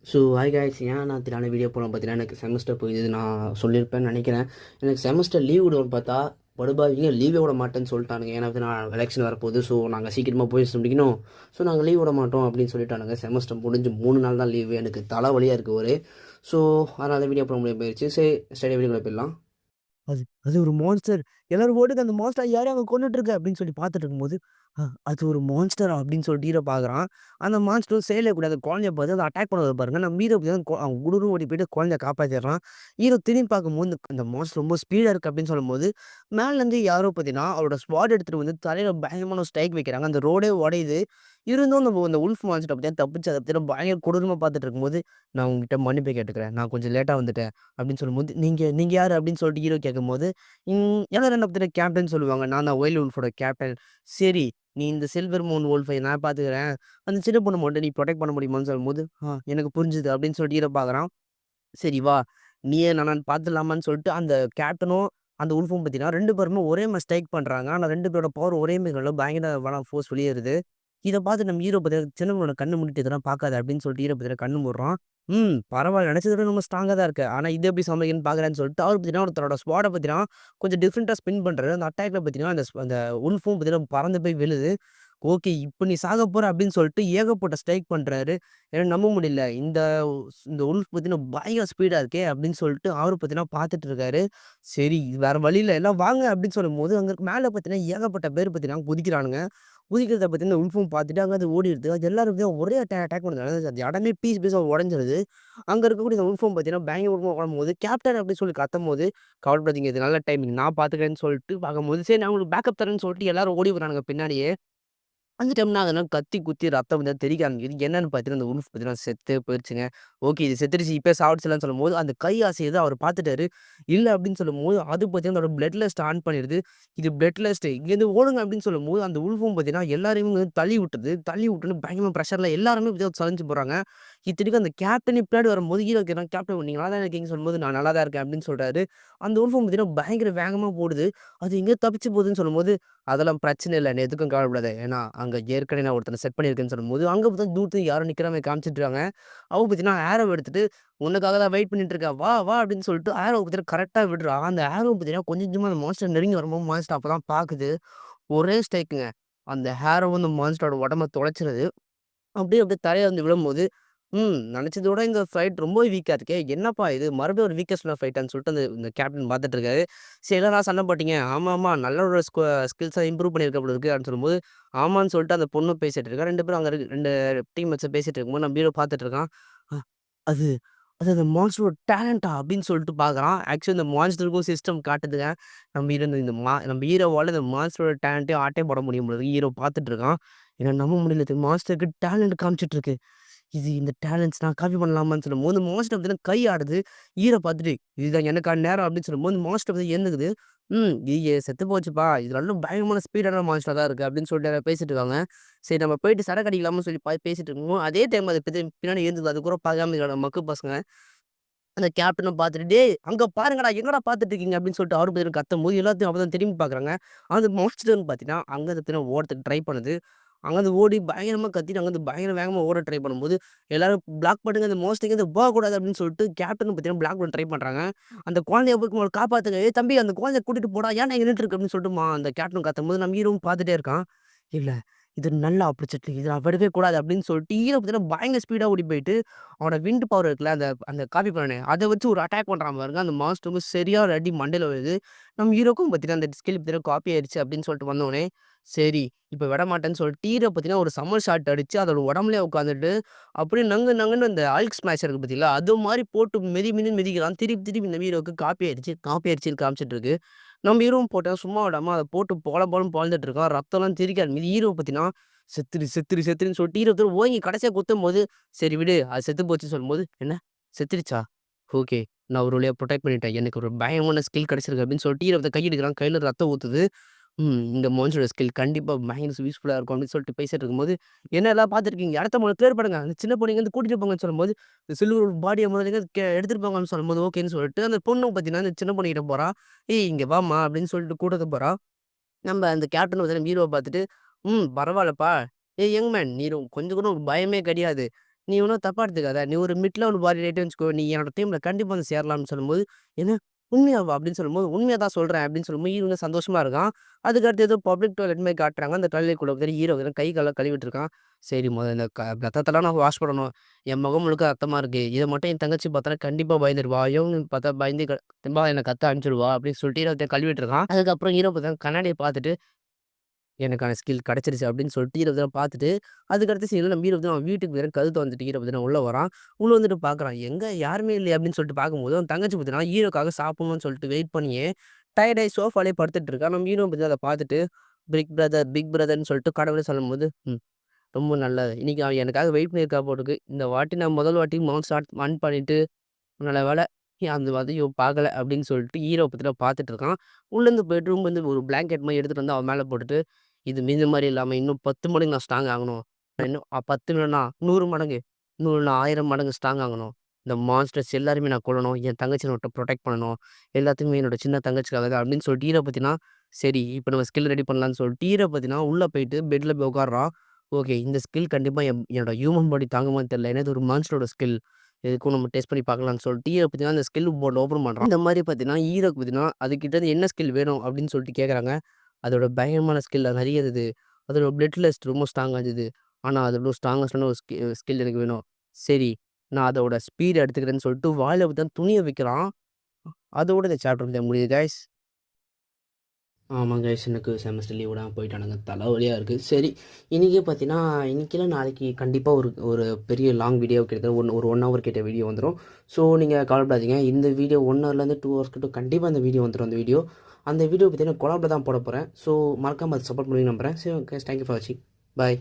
So hi guys, ஏன் நான் தினான video போடலாம் பார்த்தீங்கன்னா, எனக்கு செமஸ்டர் போயிடுது நான் சொல்லியிருப்பேன்னு நினைக்கிறேன். எனக்கு செமஸ்டர் லீவ் விடுவோன்னு பார்த்தா படுபாவிங்க லீவே விட மாட்டேன்னு சொல்லிட்டானுங்க. ஏன்னா வந்து நான் எலெக்ஷன் வரப்போகுது, ஸோ நாங்கள் சீக்கிரமாக போய் முடிக்கணும், ஸோ நாங்கள் லீவ் விட மாட்டோம் அப்படின்னு சொல்லிட்டானுங்க. செமஸ்டர் முடிஞ்சு 3 நாள் தான் லீவு. எனக்கு தலைவலியாக இருக்குது ஒரு. ஸோ அதனால வீடியோ போட முடியாது போயிடுச்சு. சரி, ஸ்டடி வீடியோக்குள்ள போயிடலாம். அது அது ஒரு மான்ஸ்டர். எல்லாரும் ஓடுங்க அந்த மான்ஸ்டர் யாரையோ அங்க கொன்னுட்டு இருக்கு அப்படின்னு சொல்லி பார்த்துட்டு இருக்கும்போது, அது ஒரு மான்ஸ்டரா அப்படின்னு சொல்லிட்டு ஹீரோ பார்க்குறான். அந்த மான்ஸ்டரும் செய்யக்கூடாது குழந்தைய பார்த்து அத அட்டாக் பண்ணத பாருங்க. நம்ம ஹீரோ அவன் குடுகுடுன்னு ஓடி போயிட்டு குழந்தைய காப்பாத்திடுறான். ஹீரோ திரும்பி பார்க்கும்போது அந்த மான்ஸ்டர் ரொம்ப ஸ்பீடா இருக்கு அப்படின்னு சொல்லும்போது, மேலேருந்து யாரோ பார்த்தீங்கன்னா, அவரோட ஸ்வாட் எடுத்துட்டு வந்து தலையில பயங்கரமான ஸ்ட்ரைக் வைக்கிறாங்க. அந்த ரோடே உடையுது. இருந்தும் நம்ம அந்த உல்ஃப் மான்ஸ்டர பார்த்தீங்கன்னா தப்பிச்சு அத பார்த்தீங்கன்னா பயங்கர கொடூரமா பார்த்துட்டு இருக்கும்போது, "நான் உன்கிட்ட மன்னிப்பு கேட்டுக்கிறேன். நான் கொஞ்சம் லேட்டா வந்துட்டேன்." அப்படின்னு சொல்லும்போது, "நீங்க நீங்க யாரு?" அப்படின்னு சொல்லிட்டு ஹீரோ கேட்கும்போது, எல்லாரும் என்ன பார்த்தீங்கன்னா கேப்டன் சொல்லுவாங்க. நான் தான் ஒயில்ட் வுல்ஃபோட கேப்டன். "சரி, நீ இந்த சில்வர் மூன் வுல்ஃபை நான் பார்த்துக்கிறேன். அந்த சின்ன பொண்ண மட்டும் நீ புரொடெக்ட் பண்ண முடியுமான்னு?" சொல்லும்போது, எனக்கு புரிஞ்சுது." அப்படின்னு சொல்லிட்டு ஹீரோ பார்க்குறான். "சரி வா, நீயே நானான்னு பார்த்துடலாமான்னு" சொல்லிட்டு அந்த கேப்டனும், அந்த வுல்ஃபும் பார்த்தீங்கன்னா 2 பேருமே ஒரே மாரி ஸ்ட்ரைக் பண்றாங்க. ஆனா 2 பேரோட பவர் ஒரே மாரி இல்ல. பயங்கர ஃபோர்ஸ் வெளியேறுது. இத பார்த்து நம்ம ஹீரோ பார்த்தீங்கன்னா, "சின்ன பொண்ணோட கண்ண மூடிட்டு இதெல்லாம் பார்க்காத" அப்படின்னு சொல்லிட்டு ஹீரோ பார்த்தீங்கன்னா கண்ணு மூடுறான். பரவால்ல. நெனச்சத விட நம்ம ஸ்ட்ராங்கா தான் இருக்க. ஆனா இது எப்படி சமாளிக்கிறதுன்னு பார்க்குறேன்னு சொல்லிட்டு, அவரு பார்த்தீங்கன்னா, ஒருத்தரோட ஸ்வாட பார்த்தீங்கன்னா, கொஞ்சம் டிஃபரெண்ட்டா ஸ்பின் பண்றாரு. அந்த அட்டாக்ல பார்த்தீங்கன்னா, அந்த வுல்ஃபும் பார்த்தீங்கன்னா பறந்து போய் விழுது. ஓகே. இப்ப நீ சாகப் போற அப்படின்னு சொல்லிட்டு ஏகப்பட்ட ஸ்ட்ரைக் பண்றாரு. என்னால நம்ப முடியல. இந்த வுல்ஃப் பார்த்தீங்கன்னா, பயங்கர ஸ்பீடா இருக்கே அப்படின்னு சொல்லிட்டு அவரு பார்த்தீங்கன்னா பார்த்துட்டு இருக்காரு. சரி, இது வேற வழி இல்ல. எல்லாம் வாங்க அப்படின்னு சொல்லும்போது, அங்க மேல பார்த்தீங்கன்னா, ஏகப்பட்ட பேர் பார்த்தீங்கன்னா குதிக்கிறானுங்க. குதிக்கிறத பார்த்தீங்கன்னா, உல்ஃபும் பார்த்துட்டு அங்கருந்து ஓடிடுது. அது எல்லாருமே ஒரே அட்டாக் பண்ணுது. அந்த இடமே பீஸ் பீஸா உடைஞ்சிருது. அங்க இருக்கக்கூடிய இந்த உல்ஃபும் பார்த்தீங்கன்னா, பயங்கரமா ஓடும்போது, கேப்டன் அப்படின்னு சொல்லி கத்தும்போது, கவலைப்படாதீங்க இது நல்ல டைமிங். நான் பார்த்துக்கிறேன்னு சொல்லிட்டு பார்க்கும்போது, சரி நான் உங்களுக்கு பேக்கப் தரேன்னு சொல்லிட்டு எல்லாரும் ஓடி வரானுங்க பின்னாடியே. அந்த டைம்ல அதெல்லாம் கத்தி குத்தி ரத்தம் வந்து தெறிக்க ஆரம்பிக்குது. என்னன்னு பார்த்தீங்கன்னா, அந்த உல்ஃப் பார்த்தீங்கன்னா செத்தே போயிருச்சுங்க. ஓகே இது செத்துருச்சு இப்பயே சாவடிச்சிடலாம்ன்னு சொல்லும்போது, அந்த கை அசையுது அவரு பார்த்துட்டாரு. இல்ல அப்படின்னு சொல்லும்போது, அது பார்த்தீங்கன்னா அதோட பிளட் லஸ்ட் ஆன் பண்ணிருது. இது பிளட் லஸ்ட் இங்கேருந்து ஓடுங்க அப்படின்னு சொல்லும்போது, அந்த உல்ஃபும் பார்த்தீங்கன்னா எல்லாரையுமே வந்து தள்ளி விட்டுருது. தள்ளி விட்டோனே பயங்கரமா பிரஷர்ல எல்லாருமே பார்த்தீங்கன்னா சரிஞ்சு போறாங்க. இத்தனைக்கும் அந்த கேப்டனே பின்னாடி வரும்போது ஹீரோ கேட்குறான், "கேப்டன் நீங்க நல்லா தானே இருக்கீங்கன்னு?" சொல்லும்போது, "நான் நல்லா தான் இருக்கேன்" அப்படின்னு சொல்றாரு. அந்த உல்ஃபும் பார்த்தீங்கன்னா பயங்கர வேகமா போடுது. அது எங்கேயோ தப்பிச்சு போகுதுன்னு சொல்லும்போது, "அதெல்லாம் பிரச்சனை இல்ல. நீ எதுக்கும் கவலைப்படாத. ஏன்னா, அங்க ஏற்கனவே நான் ஒருத்தன செட் பண்ணியிருக்கேன்னு" சொல்லும்போது, அங்க பார்த்தா தூரத்துல யாரோ நிக்கிற மாரி காமிச்சுட்டுருக்காங்க. அவ பார்த்தீங்கன்னா, ஆரோ எடுத்துட்டு, "உனக்காக தான் வெயிட் பண்ணிட்டு இருக்கேன். வா, வா" அப்படின்னு சொல்லிட்டு ஆரோவ பார்த்தீங்கன்னா கரெக்ட்டா விடுறா. அந்த ஆரோ பார்த்தீங்கன்னா கொஞ்சம் கொஞ்சமா அந்த மான்ஸ்டர் நெருங்கி வரும்போது, மான்ஸ்டர் அப்பதான் பாக்குது. ஒரே ஸ்ட்ரைக்குங்க. அந்த ஆரோவும் அந்த மான்ஸ்டரோட உடம்ப தொலைச்சிருது. அப்படியே தரையில வந்து விழும்போது, நெனச்சத விட இந்த ஃபைட் ரொம்ப வீக்கா இருக்கே! என்னப்பா இது? மறுபடியும் ஒரு வீக்கஸ்ட்டான ஃபைட்டான்னு சொல்லிட்டு அந்த இந்த கேப்டன் பார்த்துட்டு இருக்காரு. சரி என்னடா சண்ட போட்டீங்க? ஆமாமா நல்ல ஒரு ஸ்கில்ஸ இம்ப்ரூவ் பண்ணியிருக்க போல இருக்கு அப்படின்னு சொல்லும்போது, ஆமான்னு சொல்லிட்டு அந்த பொண்ணும் பேசிட்டு இருக்கா. 2 பேரும் அங்க 2 டீம்மேட்ஸும் பேசிட்டு இருக்கும்போது நம்ம ஹீரோ பார்த்துட்டு இருக்கான். அ அது அது அந்த மான்ஸ்டரோட டேலண்ட்டா? அப்படின்னு சொல்லிட்டு பார்க்குறான். ஆக்சுவலி இந்த மான்ஸ்டருக்கும் சிஸ்டம் காட்டுதுங்க. நம்ம ஹீரோவால இந்த மான்ஸ்டரோட டேலண்ட்டே ஆட்டே போட முடியும் போல இருக்கு. ஹீரோ பார்த்துட்டு இருக்கான். என்னால நம்ப முடியல. இது மான்ஸ்டருக்கு டேலண்ட் காமிச்சிட்டு இருக்கு. இந்த டேலண்ட்ஸ் நான் காப்பி பண்ணலாமான்னு சொல்லும்போது, மாஸ்டர் பார்த்தீங்கன்னா கை ஆடுது. ஈர பார்த்துட்டு, "இதுதான் எனக்கான நேரம்" அப்படின்னு சொல்லும்போது, மாஸ்டர் வந்து எழுந்துக்குது. செத்து போச்சுப்பா. இது நல்ல பயங்கரமான ஸ்பீடான மான்ஸ்டரா தான் இருக்கு" அப்படின்னு சொல்லிட்டு எல்லாரும் பேசிட்டு இருக்காங்க. சரி நம்ம போயிட்டு சரக்கு அடிக்கலாமான்னு சொல்லி பேசிட்டு இருக்கும்போது, அதே டைம் அது பின்னாடி எழுந்துக்குது. அது கூட பார்க்காம இருக்கானுங்க மக்கு பசங்க. அந்த கேப்டனும் பார்த்துட்டு, "டேய் அங்க பாருங்கடா, எங்கடா பார்த்துட்டு இருக்கீங்க?" அப்படின்னு சொல்லிட்டு அவரு பேரும் கத்தும்போது, எல்லாத்தையும் அப்பதான் திரும்பி பார்க்குறாங்க. அந்த மான்ஸ்டர்ன்னு பார்த்தீங்கன்னா, அங்கருந்து பார்த்தீங்கன்னா ஓடுறதுக்கு ட்ரை பண்ணுது. அங்கருந்து ஓடி பயங்கரமா கத்திட்டு, அங்கருந்து பயங்கர வேகமா ஓட ட்ரை பண்ணும்போது, எல்லாரும் பிளாக் பண்ணுங்க, இந்த மான்ஸ்டர் இங்கேருந்து போகக்கூடாது அப்படின்னு சொல்லிட்டு கேப்டனும் பார்த்தீங்கன்னா பிளாக் பண்ண ட்ரை பண்றாங்க. அந்த குழந்தைய போய் காப்பாத்துங்க. "ஏய் தம்பி அந்த குழந்தைய கூட்டிட்டு போடா, ஏன்டா இங்க நின்னுட்டு இருக்க?" அப்படின்னு சொல்லிட்டு அந்த கேப்டன் கத்தும்போது, நம்ம ஹீரோவும் பார்த்துட்டே இருக்கான். "இல்ல, இது நல்ல ஆப்பர்ச்சுனிட்டி. இத நான் விடவே கூடாது" அப்படின்னு சொல்லிட்டு ஹீரோ பார்த்தீங்கன்னா பயங்கர ஸ்பீடா ஓடி போயிட்டு அவனோட விண்ட் பவர் இருக்குல்ல, அந்த அந்த காப்பி பண்ணனே, அத வச்சு ஒரு அட்டாக் பண்றான் பாருங்க. அந்த மான்ஸ்டருக்கும் சரியா ஒரு அடி மண்டையில விழுது. நம்ம ஹீரோக்கும் பாத்தீங்கன்னா, அந்த ஸ்கில் பாத்தீங்கன்னா காப்பி ஆயிருச்சு அப்படின்னு சொல்லிட்டு வந்தோனே, சரி இப்ப விடமாட்டேன்னு சொல்லிட்டு ஹீரோ பாத்தீங்கன்னா, ஒரு சம்மர் ஷாட் அடிச்சு அதோட உடம்புலயே உட்காந்துட்டு, அப்படியே நங்கு நங்குன்னு அந்த ஹல்க் ஸ்மாஷ் இருக்கு பாத்தீங்களா, அது மாரி போட்டு மிதி மிதின்னு மிதிக்கிறான். திருப்பி திருப்பி இந்த ஹீரோவுக்கு காப்பி ஆயிருச்சு, காப்பி ஆயிருச்சுன்னு காமிச்சிட்டு இருக்கு. நம்ம ஹீரோவும் போட்டா சும்மா விடாம அத போட்டு பொல பொலன்னு பொளந்துட்டு இருக்கான். ரத்தம்லாம் தெறிக்க ஆரம்பிக்குது. ஹீரோ பாத்தீங்கன்னா, செத்துரு செத்துரு செத்துருன்னு சொல்லிட்டு ஹீரோ ஓங்கி கடைசியா குத்தும்போது சரி விடு. அது செத்து போச்சுன்னு சொல்லும்போது, "என்ன செத்துருச்சா? ஓகே. நான் ஒரு வழியா புரொடெக்ட் பண்ணிட்டேன். எனக்கு ஒரு பயங்கரமான ஸ்கில் கிடைச்சிருக்கு" அப்படின்னு சொல்லிட்டு ஹீரோ கைய எடுக்குறான். கையில ரத்தம் ஊத்துது. இந்த மோன்ஸ்டரோட ஸ்கில் கண்டிப்பா பயங்கர யூஸ்ஃபுல்லா இருக்கும் அப்படின்னு சொல்லிட்டு பேசிட்டு இருக்கும்போது, "என்ன எல்லாம் பார்த்துருக்கீங்க. இடத்த முதல்ல கிளியர் பண்ணுங்க. அந்த சின்ன பொண்ணு இங்கேருந்து கூட்டிட்டு போங்கன்னு" சொல்லும்போது, இந்த சில்வர் பாடிய முதல்ல இங்க எடுத்துட்டு போங்கன்னு சொல்லும்போது, ஓகேன்னு சொல்லிட்டு அந்த பொண்ணும் பார்த்தீங்கன்னா, இந்த சின்ன பொண்ணுகிட்ட போறா. "ஏய் இங்க வாம்மா" அப்படின்னு சொல்லிட்டு கூட்டிட்டு போறா. நம்ம அந்த கேப்டன் பார்த்தீங்கன்னா ஹீரோவ பார்த்துட்டு, பரவால்லப்பா. ஏய் யங் மேன் நீ கொஞ்சம் கூட உனக்கு பயமே கிடையாது. நீ ஒன்றும் தப்பா எடுத்துக்காத. நீ ஒரு மிட் லெவல் பாடி ரைட்டுன்னு வச்சுக்கோ. நீ என்னோட டீம்ல கண்டிப்பா வந்து சேரலாம்னு சொல்லும்போது, என்ன உண்மையாவா? அப்படின்னு சொல்லும்போது, உண்மையா தான் சொல்றேன் அப்படின்னு சொல்லும்போது, ஹீரோ வந்து சந்தோஷமா இருக்கான். அதுக்கு அடுத்து ஏதோ பப்ளிக் டாய்லெட் மாரி காட்டுறாங்க. அந்த டாய்லெட்குள்ள வந்து ஹீரோ வந்து கை கால்லாம் கழுவிட்டு இருக்கான். சரி இந்த ரத்தத்தெல்லாம் நான் வாஷ் பண்ணணும். என் முகம் முழுக்க ரத்தமா இருக்கு. இத மட்டும் என் தங்கச்சி பார்த்தா கண்டிப்பா பயந்துருவா. இவன் பார்த்தா பயந்து "தெம்பா என்ன கத்த அனுப்பிச்சுடுவா" அப்படின்னு சொல்லிட்டு ஹீரோ கழுவிட்டு இருக்கான். அதுக்கப்புறம் ஹீரோ பார்த்தா கண்ணாடிய பார்த்துட்டு எனக்கான ஸ்கில் கிடைச்சிருச்சு அப்படின்னு சொல்லிட்டு ஹீரோ தான் பார்த்துட்டு, அதுக்கடுத்த சீன்ல நம்ம ஹீரோ வந்து அவன் வீட்டுக்கு வேற கதவு தொறந்துட்டு ஹீரோ பார்த்தீங்கன்னா உள்ள வரான். உள்ள வந்துட்டு பார்க்குறான். எங்க யாருமே இல்லையே அப்படின்னு சொல்லிட்டு பார்க்கும்போது, அவன் தங்கச்சி பார்த்தீங்கன்னா ஹீரோக்காக சாப்பிடணும்னு சொல்லிட்டு வெயிட் பண்ணியே டயர்ட் ஆயி சோஃபாலயே படுத்துட்டு இருக்கா. நம்ம ஹீரோ பார்த்தீங்கன்னா அத பார்த்துட்டு, பிக் பிரதர்ன்னு சொல்லிட்டு கடவுளே சொல்லும்போது, ரொம்ப நல்லது. இன்னைக்கு அவன் எனக்காக வெயிட் பண்ணியிருக்கா போட்டுருக்கு. இந்த வாட்டி நான் முதல் வாட்டி மவுண்ட் ஸ்டார்ட் ஆன் பண்ணிட்டு நல்ல வேளை அந்த அதையும் பார்க்கல அப்படின்னு சொல்லிட்டு ஹீரோ பார்த்தீங்கன்னா பார்த்துட்டு இருக்கான். உள்ளேருந்து பெட்ரூம் வந்து ஒரு பிளாங்கெட் மாரி எடுத்துட்டு வந்து அவன் மேல போட்டுட்டு, இது இந்த மாரி இல்லாம இன்னும் 10 மடங்கு நான் ஸ்ட்ராங் ஆகணும். நான் இன்னும் 10 இல்லன்னா 100 மடங்கு, 100 இல்ல 1000 மடங்கு ஸ்ட்ராங் ஆகணும். இந்த மான்ஸ்டர்ஸ் எல்லாரையுமே நான் கொல்லணும். என் தங்கச்சிய நான் புரொடெக்ட் பண்ணணும். எல்லாத்துக்குமே என்னோட சின்ன தங்கச்சிக்காக தான் அப்படின்னு சொல்லிட்டு ஹீரோ பார்த்தீங்கன்னா, சரி இப்ப நம்ம ஸ்கில் ரெடி பண்ணலான்னு சொல்லிட்டு ஹீரோ பார்த்தீங்கன்னா, உள்ள போயிட்டு பெட்ல போய் உட்கார்றான். ஓகே இந்த ஸ்கில் கண்டிப்பா என்னோட ஹியூமன் பாடி தாங்குமான்னு தெரியல. ஏன்னா இது ஒரு மான்ஸ்டரோட ஸ்கில். எதுக்கும் நம்ம டெஸ்ட் பண்ணி பார்க்கலாம்னு சொல்லிட்டு ஹீரோ பார்த்தீங்கன்னா, அந்த ஸ்கில் போர்ட் ஓப்பன் பண்றான். இந்த மாரி பார்த்தீங்கன்னா, ஹீரோக்கு பார்த்தீங்கன்னா, அதுகிட்டருந்து என்ன ஸ்கில் வேணும் அப்படின்னு சொல்லிட்டு கேட்குறாங்க. அதோட பயங்கரமான ஸ்கில் நெறைய இருந்தது. அதோட பிளட் லஸ்ட் ரொம்ப ஸ்ட்ராங்கா இருந்தது. ஆனா, அதோட ஸ்ட்ராங்கஸ்ட்டான ஒரு ஸ்கில் எனக்கு வேணும். சரி, நான் அதோட ஸ்பீட் எடுத்துக்கிறேன்னு சொல்லிட்டு வாயில பார்த்தா துணிய வைக்கிறான். அதோட இந்த சாப்டர் வந்து முடியுது கைஸ். ஆமாங்க கைஸ், எனக்கு செமஸ்டர் லீவ் விடாம போயிட்டானுங்க. தலைவலியா இருக்குது. சரி, இன்றைக்கே பார்த்தீங்கன்னா, இன்றைக்கி இல்ல நாளைக்கு கண்டிப்பாக ஒரு ஒரு பெரிய லாங் வீடியோ கிட்டத்தட்ட ஒரு 1 ஹவர் கிட்ட வீடியோ வந்துரும். ஸோ நீங்கள் கவலைப்படாதீங்க. இந்த வீடியோ 1 ஹவர்லேருந்து 2 ஹவர்ஸ் கிட்ட கண்டிப்பாக இந்த வீடியோ வந்துரும். அந்த வீடியோ பார்த்தீங்கன்னா கொலாப்ல தான் போட போகிறேன். ஸோ மறக்காம அதை சப்போர்ட் பண்ணி நம்புறேன். சரி கைஸ், தேங்க் யூ ஃபார் வாட்சிங். பாய்.